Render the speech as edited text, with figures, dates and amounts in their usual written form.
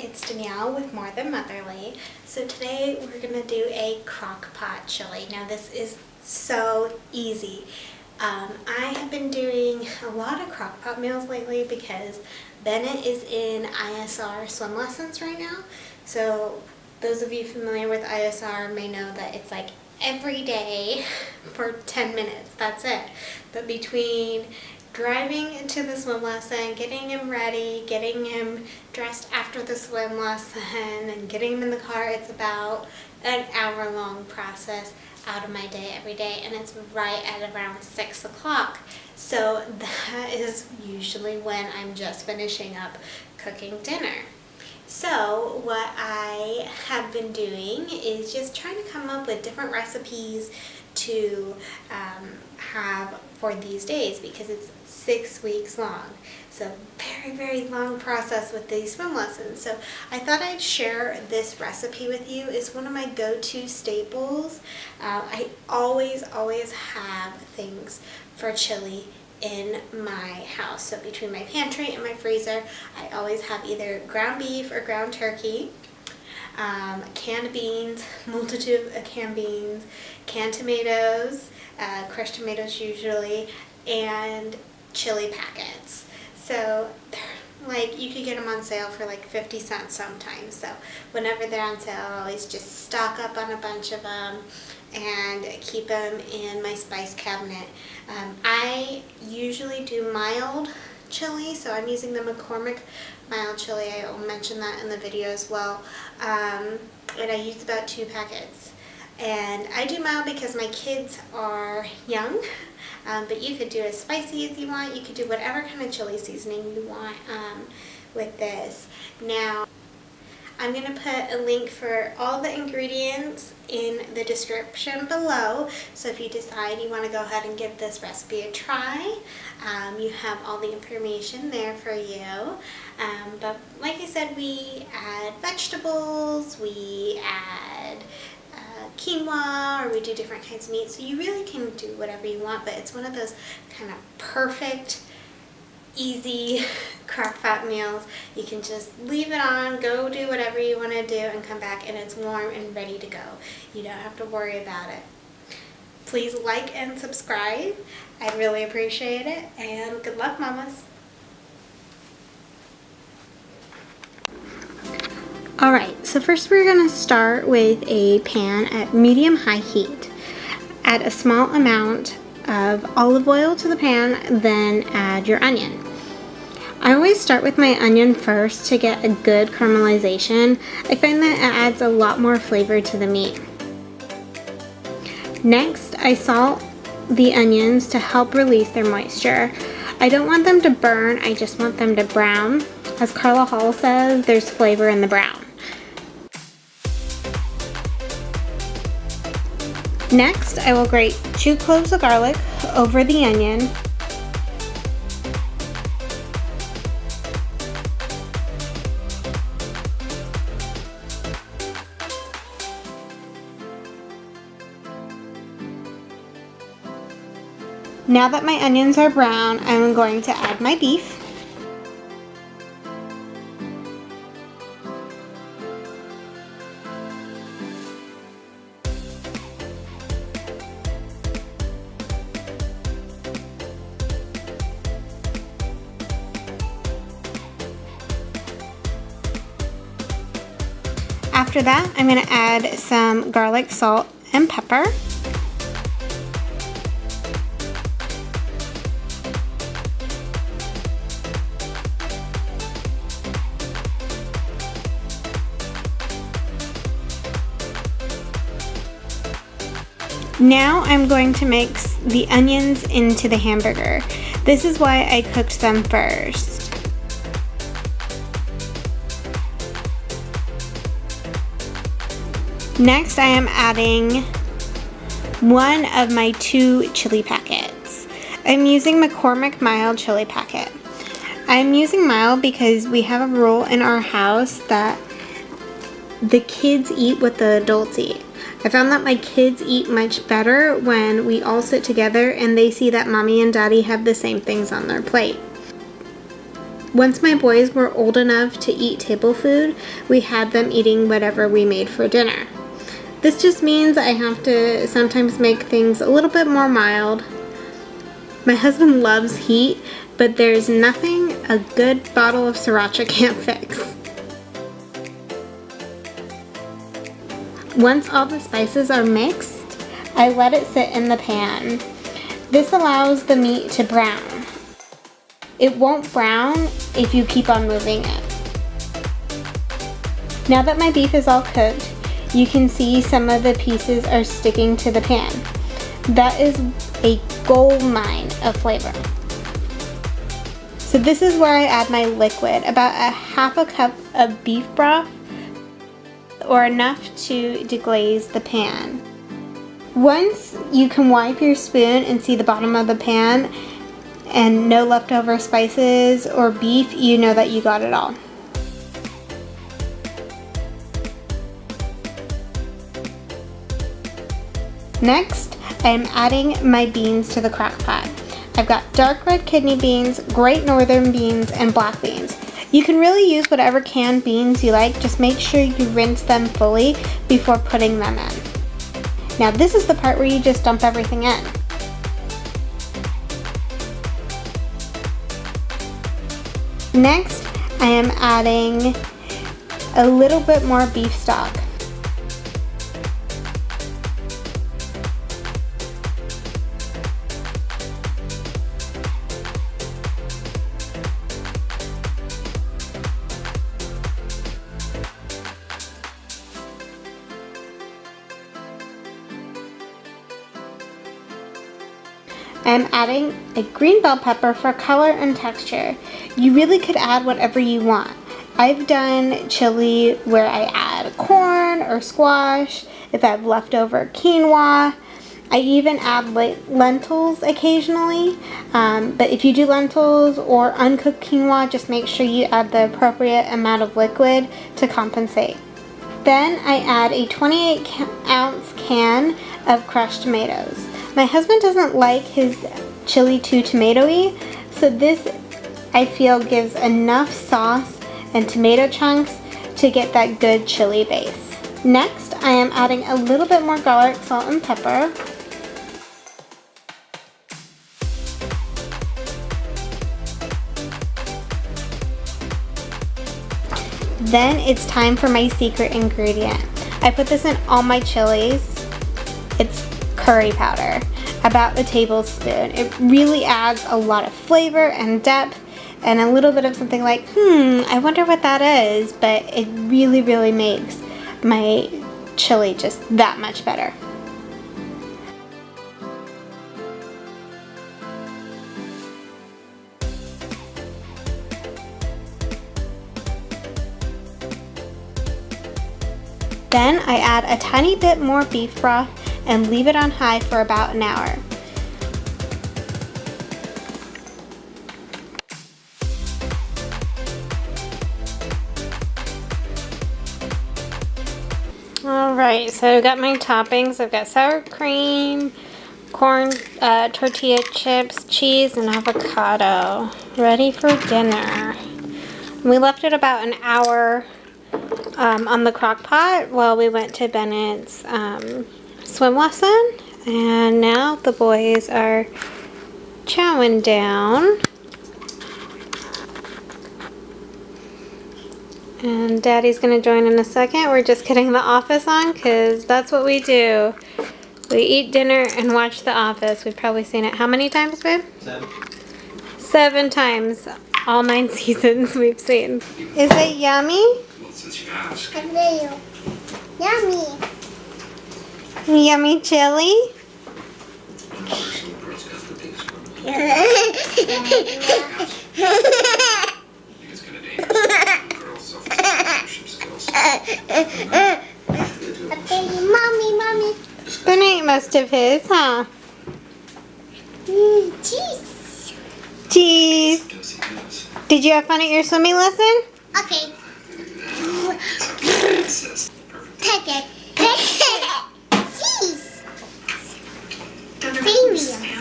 it's Danielle with More Than Motherly. So today we're going to do a Crockpot chili. Now this is so easy. I have been doing a lot of Crockpot meals lately because Bennett is in ISR swim lessons right now. So those of you familiar with ISR may know that it's like every day for 10 minutes, that's it. But between driving to the swim lesson, getting him ready, getting him dressed after the swim lesson, and getting him in the car, it's about an hour-long process out of my day every day, and it's right at around 6 o'clock. So that is usually when I'm just finishing up cooking dinner. So what I have been doing is just trying to come up with different recipes to have for these days because it's 6 weeks long. So very, very long process with these swim lessons. So I thought I'd share this recipe with you. It's one of my go-to staples. I always have things for chili in my house. So between my pantry and my freezer, I always have either ground beef or ground turkey, canned beans, multitude of canned beans, canned tomatoes, crushed tomatoes usually, and chili packets. So they're like, you could get them on sale for like 50 cents sometimes. So whenever they're on sale, I always just stock up on a bunch of them and keep them in my spice cabinet. I usually do mild chili, so I'm using the McCormick mild chili. I will mention that in the video as well. And I use about 2 packets. And I do mild because my kids are young, but you could do as spicy as you want. You could do whatever kind of chili seasoning you want with this. Now, I'm going to put a link for all the ingredients in the description below. So if you decide you want to go ahead and give this recipe a try, you have all the information there for you. But like I said, we add vegetables, we add quinoa, or we do different kinds of meat. So you really can do whatever you want, but it's one of those kind of perfect, easy Crockpot meals. You can just leave it on, go do whatever you want to do, and come back and it's warm and ready to go. You don't have to worry about it. Please like and subscribe. I'd really appreciate it, and good luck, mamas. Alright, so first we're going to start with a pan at medium-high heat. Add a small amount of olive oil to the pan, then add your onion. I always start with my onion first to get a good caramelization. I find that it adds a lot more flavor to the meat. Next, I salt the onions to help release their moisture. I don't want them to burn, I just want them to brown. As Carla Hall says, there's flavor in the brown. Next, I will grate 2 cloves of garlic over the onion. Now that my onions are brown, I'm going to add my beef. After that, I'm going to add some garlic, salt, and pepper. Now I'm going to mix the onions into the hamburger. This is why I cooked them first. Next, I am adding 1 of my 2 chili packets. I'm using McCormick mild chili packet. I'm using mild because we have a rule in our house that the kids eat what the adults eat. I found that my kids eat much better when we all sit together and they see that mommy and daddy have the same things on their plate. Once my boys were old enough to eat table food, we had them eating whatever we made for dinner. This just means I have to sometimes make things a little bit more mild. My husband loves heat, but there's nothing a good bottle of sriracha can't fix. Once all the spices are mixed, I let it sit in the pan. This allows the meat to brown. It won't brown if you keep on moving it. Now that my beef is all cooked, you can see some of the pieces are sticking to the pan. That is a gold mine of flavor. So this is where I add my liquid, about a half a cup of beef broth, or enough to deglaze the pan. Once you can wipe your spoon and see the bottom of the pan and no leftover spices or beef, you know that you got it all. Next, I'm adding my beans to the crock pot. I've got dark red kidney beans, great northern beans, and black beans. You can really use whatever canned beans you like, just make sure you rinse them fully before putting them in. Now this is the part where you just dump everything in. Next, I am adding a little bit more beef stock. I'm adding a green bell pepper for color and texture. You really could add whatever you want. I've done chili where I add corn or squash, if I have leftover quinoa. I even add lentils occasionally, but if you do lentils or uncooked quinoa, just make sure you add the appropriate amount of liquid to compensate. Then I add a 28-ounce can of crushed tomatoes. My husband doesn't like his chili too tomatoey, so this I feel gives enough sauce and tomato chunks to get that good chili base. Next, I am adding a little bit more garlic, salt, and pepper. Then it's time for my secret ingredient. I put this in all my chilies. It's curry powder, about a tablespoon. It really adds a lot of flavor and depth and a little bit of something like, I wonder what that is, but it really, really makes my chili just that much better. Then I add a tiny bit more beef broth and leave it on high for about an hour. Alright, so I've got my toppings. I've got sour cream, corn, tortilla chips, cheese, and avocado. Ready for dinner. We left it about an hour on the crock pot while we went to Bennett's swim lesson, and now the boys are chowing down, and Daddy's gonna join in a second. We're just getting The Office on because that's what we do. We eat dinner and watch The Office. We've probably seen it how many times, babe? 7. 7 times. All 9 seasons we've seen. Is it yummy? Well, since you asked. Yummy. Yummy chili? Mommy. Bennett must have his, huh? Cheese. Cheese. Did you have fun at your swimming lesson? Okay. Take it. Cheese. Premium.